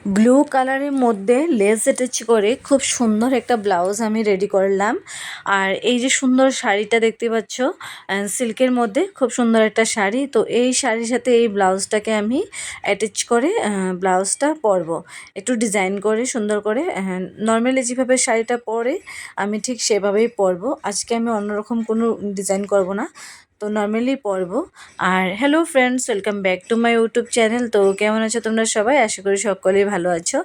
Blue কালারের মধ্যে less attach করে খুব সুন্দর একটা ব্লাউজ আমি রেডি করলাম। আর এই যে সুন্দর শাড়িটা দেখতে পাচ্ছ, সিল্কের মধ্যে খুব সুন্দর একটা শাড়ি। তো এই শাড়ির সাথে এই ব্লাউজটাকে আমি অ্যাটাচ করে ব্লাউজটা পরবো, একটু ডিজাইন করে সুন্দর করে। নর্মালি যেভাবে শাড়িটা পরে আমি ঠিক সেভাবেই পরবো। আজকে আমি অন্যরকম কোনো ডিজাইন করব না, তো নর্মালি পরবো। আর hello friends, welcome back to my YouTube channel. তো কেমন আছো তোমরা সবাই? আশা করি সকলেই ভালো আছো,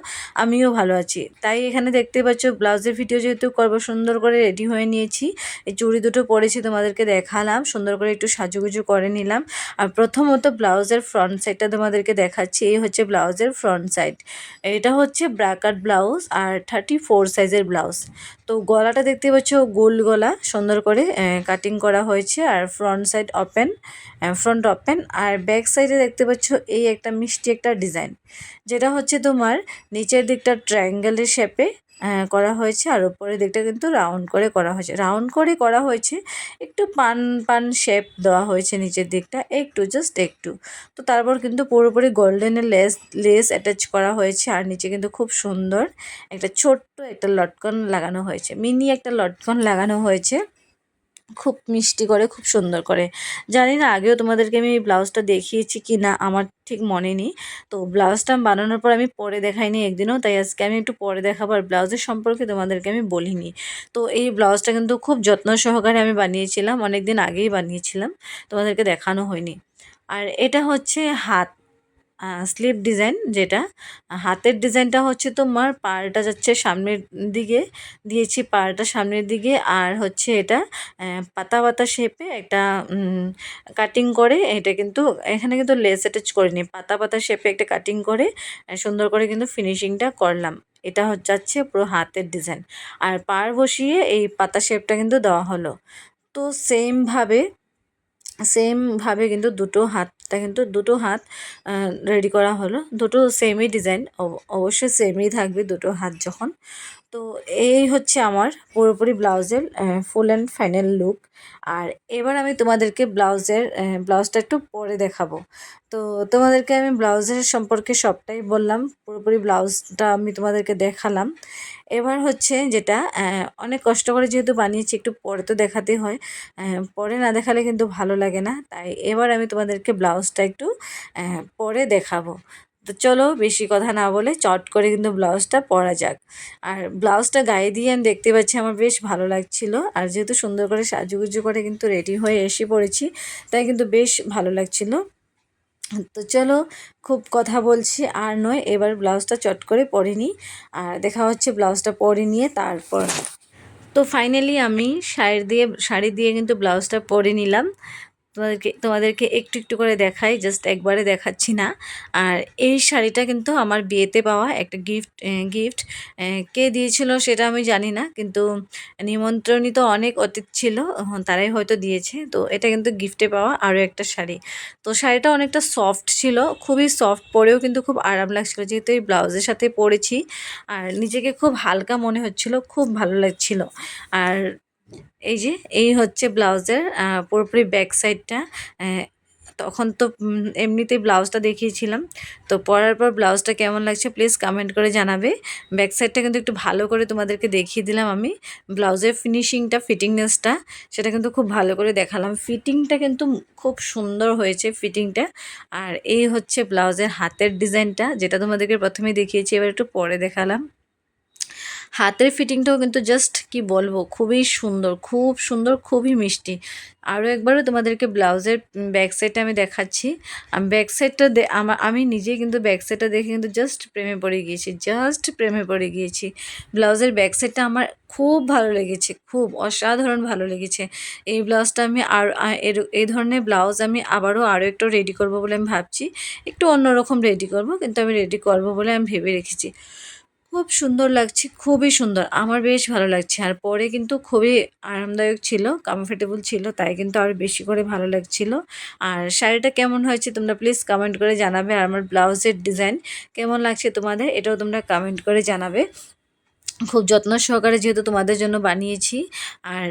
আমিও ভালো আছি। তাই এখানে দেখতে পাচ্ছ ব্লাউজের ভিডিও যেহেতু করবো, সুন্দর করে রেডি হয়ে নিয়েছি। এই চুড়ি দুটো পরেছি, তোমাদেরকে দেখালাম, সুন্দর করে একটু সাজুগুজু করে নিলাম। আর প্রথমত ব্লাউজের ফ্রন্ট সাইডটা তোমাদেরকে দেখাচ্ছি। এই হচ্ছে ব্লাউজের ফ্রন্ট সাইড। এটা হচ্ছে ব্রাকাট ব্লাউজ আর 34 সাইজের ব্লাউজ। তো গলাটা দেখতে পাচ্ছ গোল গলা, সুন্দর করে কাটিং করা হয়েছে। আর front side open, front open. আর ব্যাক সাইডে দেখতে পাচ্ছ এই একটা মিষ্টি একটা ডিজাইন, যেটা হচ্ছে তোমার নিচের দিকটা ট্রায়াঙ্গেলের শেপে করা হয়েছে, আর উপরের দিকটা কিন্তু রাউন্ড করে করা হয়েছে। রাউন্ড করে করা হয়েছে, একটু পান পান শেপ দেওয়া হয়েছে নিচের দিকটা, একটু জাস্ট একটু। তো তারপর কিন্তু পুরোপুরি গোল্ডেনের লেস অ্যাটাচ করা হয়েছে। আর নিচে কিন্তু খুব সুন্দর একটা ছোট্ট একটা লটকন লাগানো হয়েছে, মিনি একটা লটকন লাগানো হয়েছে, খুব মিষ্টি করে, খুব সুন্দর করে। জানি না আগেও তোমাদেরকে আমি এই ব্লাউজটা দেখিয়েছি কি না, আমার ঠিক মনে নেই। তো ব্লাউজটা বানানোর পর আমি পরে দেখাইনি একদিনও, তাই আজকে আমি একটু পরে দেখাবো। আর ব্লাউজের সম্পর্কে তোমাদেরকে আমি বলিনি। তো এই ব্লাউজটা কিন্তু খুব যত্ন সহকারে আমি বানিয়েছিলাম, অনেক দিন আগেই বানিয়েছিলাম, তোমাদেরকে দেখানো হয়নি। আর এটা হচ্ছে হাত স্লিভ ডিজাইন, যেটা হাতের ডিজাইনটা হচ্ছে তোমার পাড়টা যাচ্ছে সামনের দিকে, দিয়েছি পাড়টা সামনের দিকে। আর হচ্ছে এটা পাতা পাতা শেপে একটা কাটিং করে, এটা কিন্তু এখানে কিন্তু লেস অ্যাটাচ করিনি, পাতা পাতা শেপে একটা কাটিং করে সুন্দর করে কিন্তু ফিনিশিংটা করলাম। এটা যাচ্ছে পুরো হাতের ডিজাইন। আর পাড় বসিয়ে এই পাতা শেপটা কিন্তু দেওয়া হলো। তো সেমভাবে কিন্তু দুটো হাত রেডি করা হলো। দুটো সেমই ডিজাইন, অবশ্যই সেমই থাকবে দুটো হাত যখন। তো এই হচ্ছে আমার পুরোপুরি ব্লাউজের ফুল অ্যান্ড ফাইনাল লুক। আর এবার আমি তোমাদেরকে ব্লাউজটা একটু পরে দেখাবো। তো তোমাদেরকে আমি ব্লাউজের সম্পর্কে সবটাই বললাম, পুরোপুরি ব্লাউজটা আমি তোমাদেরকে দেখালাম। এবার হচ্ছে যেটা অনেক কষ্ট করে যেহেতু বানিয়েছি, একটু পরে তো দেখাতে হয়, পরে না দেখালে কিন্তু ভালো লাগে না। তাই এবার আমি তোমাদেরকে ব্লাউজটা একটু পরে দেখাবো। তো চলো বেশি কথা না বলে চট করে কিন্তু ব্লাউজটা পরা যাক। আর ব্লাউজটা গায়ে দিয়ে আমি দেখতে পাচ্ছি আমার বেশ ভালো লাগছিল। আর যেহেতু সুন্দর করে সাজুগুজু করে কিন্তু রেডি হয়ে এসে পড়েছি, তাই কিন্তু বেশ ভালো লাগছিল। তো চলো, খুব কথা বলছি আর নয়, এবার ব্লাউজটা চট করে পরে নিই। আর দেখা হচ্ছে ব্লাউজটা পরে নিয়ে তারপর। তো ফাইনালি আমি শাড়ি দিয়ে কিন্তু ব্লাউজটা পরে নিলাম। তোমাদেরকে একটু একটু করে দেখাই, জাস্ট একবারে দেখাচ্ছি না। আর এই শাড়িটা কিন্তু আমার বিয়েতে পাওয়া একটা গিফট। কে দিয়েছিল সেটা আমি জানি না, কিন্তু নিমন্ত্রণিত অনেক অতিথি ছিল, তারাই হয়তো দিয়েছে। তো এটা কিন্তু গিফটে পাওয়া আরও একটা শাড়ি। তো শাড়িটা অনেকটা সফট ছিল, খুবই সফট, পরেও কিন্তু খুব আরাম লাগছিল, যেহেতু এই ব্লাউজের সাথে পরেছি। আর নিজেকে খুব হালকা মনে হচ্ছিল, খুব ভালো লাগছিল। আর এই হচ্ছে ব্লাউজের পুরোপুরি ব্যাক সাইডটা। তখন তো এমনিতেই ব্লাউজটা দেখিয়েছিলাম। তো পরার পর ব্লাউজটা কেমন লাগছে প্লিজ কমেন্ট করে জানাবে। ব্যাক সাইডটা কিন্তু একটু ভালো করে তোমাদেরকে দেখিয়ে দিলাম আমি। ব্লাউজের ফিটিংনেসটা সেটা কিন্তু খুব ভালো করে দেখালাম। ফিটিংটা কিন্তু খুব সুন্দর হয়েছে ফিটিংটা। আর এই হচ্ছে ব্লাউজের হাতের ডিজাইনটা, যেটা তোমাদেরকে প্রথমেই দেখিয়েছি, এবার একটু পরে দেখালাম। হাতের ফিটিংটাও কিন্তু জাস্ট কি বলবো, খুবই সুন্দর, খুব সুন্দর, খুবই মিষ্টি। আরও একবারও তোমাদেরকে ব্লাউজের ব্যাক সাইডটা আমি দেখাচ্ছি। ব্যাক সাইডটা আমি নিজেই কিন্তু ব্যাক সাইডটা দেখে কিন্তু জাস্ট প্রেমে পড়ে গিয়েছি। ব্লাউজের ব্যাক সাইডটা আমার খুব ভালো লেগেছে, খুব অসাধারণ ভালো লেগেছে। এই ব্লাউজটা আমি এই ধরনের ব্লাউজ আমি আরও একটু রেডি করব বলে আমি ভাবছি। একটু অন্যরকম রেডি করব, কিন্তু আমি রেডি করব বলে আমি ভেবে রেখেছি। খুব সুন্দর লাগছে, খুবই সুন্দর, আমার বেশ ভালো লাগছে। আর পরে কিন্তু খুবই আরামদায়ক ছিল, কমফোর্টেবল ছিল, তাই কিন্তু আরও বেশি করে ভালো লাগছিল। আর শাড়িটা কেমন হয়েছে তোমরা প্লিজ কমেন্ট করে জানাবে। আর আমার ব্লাউজের ডিজাইন কেমন লাগছে তোমাদের, এটাও তোমরা কমেন্ট করে জানাবে। খুব যত্ন সহকারে যেহেতু তোমাদের জন্য বানিয়েছি। আর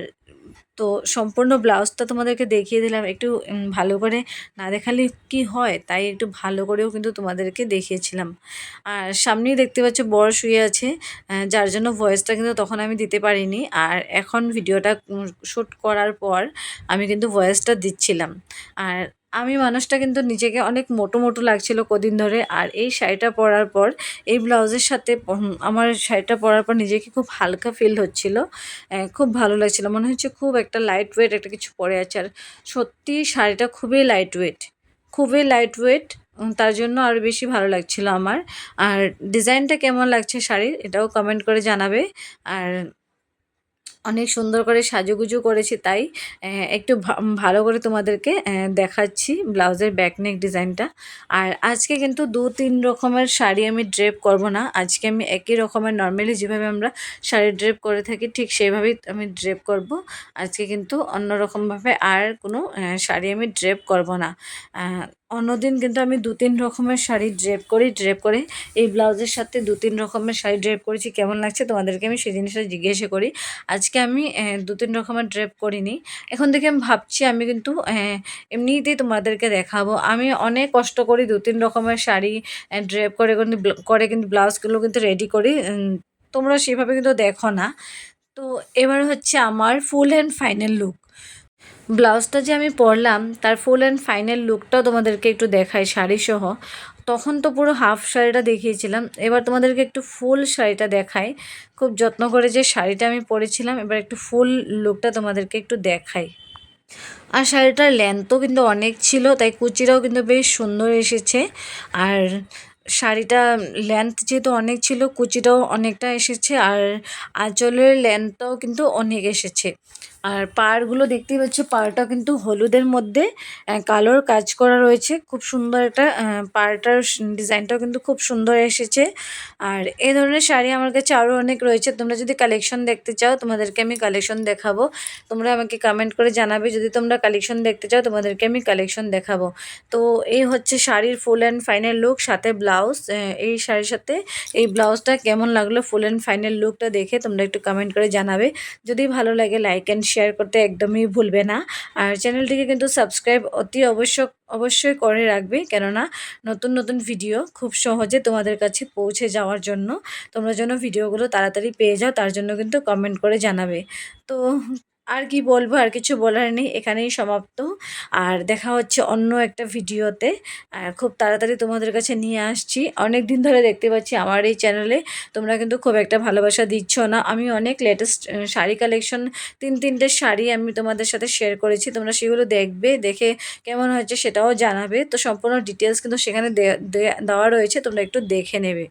তো সম্পূর্ণ ব্লাউজটা তোমাদেরকে দেখিয়ে দিলাম, একটু ভালো করে না দেখালে কি হয়, তাই একটু ভালো করেও কিন্তু তোমাদেরকে দেখিয়েছিলাম। আর সামনেই দেখতে পাচ্ছ বর শুয়ে আছে, যার জন্য ভয়েসটা কিন্তু তখন আমি দিতে পারিনি। আর এখন ভিডিওটা শ্যুট করার পর আমি কিন্তু ভয়েসটা দিচ্ছিলাম। আর আমি মানুষটা কিন্তু নিজেকে অনেক মোটো মোটো লাগছিল কদিন ধরে, আর এই শাড়িটা পরার পর, এই ব্লাউজের সাথে আমার শাড়িটা পরার পর নিজেকে খুব হালকা ফিল হচ্ছিল, খুব ভালো লাগছিল, মনে হচ্ছে খুব একটা লাইট ওয়েট একটা কিছু পরে আছে। আর সত্যি শাড়িটা খুবই লাইট ওয়েট, খুবই লাইট ওয়েট, তার জন্য আরও বেশি ভালো লাগছিল আমার। আর ডিজাইনটা কেমন লাগছে শাড়ির এটাও কমেন্ট করে জানাবে। আর অনেক সুন্দর করে সাজুগুজু করেছি, তাই একটু ভালো করে তোমাদেরকে দেখাচ্ছি ব্লাউজের ব্যাকনেক ডিজাইনটা। আর আজকে কিন্তু 2-3 রকমের শাড়ি আমি ড্রেপ করব না, আজকে আমি একই রকমের নর্মালি যেভাবে আমরা শাড়ি ড্রেপ করে থাকি ঠিক সেইভাবেই আমি ড্রেপ করব। আজকে কিন্তু অন্যরকমভাবে আর কোনো শাড়ি আমি ড্রেপ করব না। অন্যদিন কিন্তু আমি 2-3 রকমের শাড়ি ড্রেপ করি, ড্রেপ করে এই ব্লাউজের সাথে 2-3 রকমের শাড়ি ড্রেপ করেছি, কেমন লাগছে তোমাদেরকে আমি সেই জিনিসটা জিজ্ঞাসা করি। আজকে আমি 2-3 রকমের ড্রেপ করিনি। এখন থেকে আমি ভাবছি আমি কিন্তু এমনিতেই তোমাদেরকে দেখাবো। আমি অনেক কষ্ট করি 2-3 রকমের শাড়ি ড্রেপ করে কিন্তু ব্লাউজগুলো কিন্তু রেডি করি। তোমরা সেভাবে কিন্তু দেখো না। তো এবার হচ্ছে আমার ফুল অ্যান্ড ফাইনাল লুক। ব্লাউজটা যে আমি পরলাম তার ফুল অ্যান্ড ফাইনাল লুকটাও তোমাদেরকে একটু দেখাই শাড়িসহ। তখন তো পুরো হাফ শাড়িটা দেখিয়েছিলাম, এবার তোমাদেরকে একটু ফুল শাড়িটা দেখাই। খুব যত্ন করে যে শাড়িটা আমি পরেছিলাম, এবার একটু ফুল লুকটা তোমাদেরকে একটু দেখাই। আর শাড়িটার লেন্থও কিন্তু অনেক ছিল, তাই কুচিটাও কিন্তু বেশ সুন্দর এসেছে। আর শাড়িটা লেন্থ যেহেতু অনেক ছিল, কুচিটাও অনেকটা এসেছে, আর আঁচলের লেন্থটাও কিন্তু অনেক এসেছে। আর পাড়গুলো দেখতেই পাচ্ছ, পাড়টা কিন্তু হলুদের মধ্যে কালোর কাজ করা রয়েছে, খুব সুন্দর একটা পাড়টার ডিজাইনটাও কিন্তু খুব সুন্দর এসেছে। আর এই ধরনের শাড়ি আমার কাছে আরও অনেক রয়েছে, তোমরা যদি কালেকশন দেখতে চাও তোমাদেরকে আমি কালেকশন দেখাবো। তোমরা আমাকে কমেন্ট করে জানাবে, যদি তোমরা কালেকশন দেখতে চাও তোমাদেরকে আমি কালেকশন দেখাবো। তো এই হচ্ছে শাড়ির ফুল অ্যান্ড ফাইনাল লুক, সাথে ব্লাউজ। এই শাড়ির সাথে এই ব্লাউজটা কেমন লাগলো ফুল অ্যান্ড ফাইনাল লুকটা দেখে তোমরা একটু কমেন্ট করে জানাবে। যদি ভালো লাগে লাইক অ্যান্ড শেয়ার করতে একদমই ভুলবে না। আর চ্যানেলটিকে কিন্তু সাবস্ক্রাইব অবশ্যই করে রাখবে, কেননা নতুন নতুন ভিডিও খুব সহজে তোমাদের কাছে পৌঁছে যাওয়ার জন্য, তোমরা যেন ভিডিওগুলো তাড়াতাড়ি পেয়ে যাও তার জন্য কিন্তু কমেন্ট করে জানাবে। তো আর কি বলবো, আর কিছু বলার নেই, এখানেই সমাপ্ত। আর দেখা হচ্ছে অন্য একটা ভিডিওতে। খুব তাড়াতাড়ি তোমাদের কাছে নিয়ে আসছি। অনেক দিন ধরে দেখতে পাচ্ছি আমার এই চ্যানেলে তোমরা কিন্তু খুব একটা ভালোবাসা দিচ্ছ না। আমি অনেক লেটেস্ট শাড়ি কালেকশন 3-3টে শাড়ি আমি তোমাদের সাথে শেয়ার করেছি, তোমরা সেগুলো দেখবে, দেখে কেমন হয়েছে সেটাও জানাবে। তো সম্পূর্ণ ডিটেলস কিন্তু সেখানে দেওয়া রয়েছে, তোমরা একটু দেখে নেবে।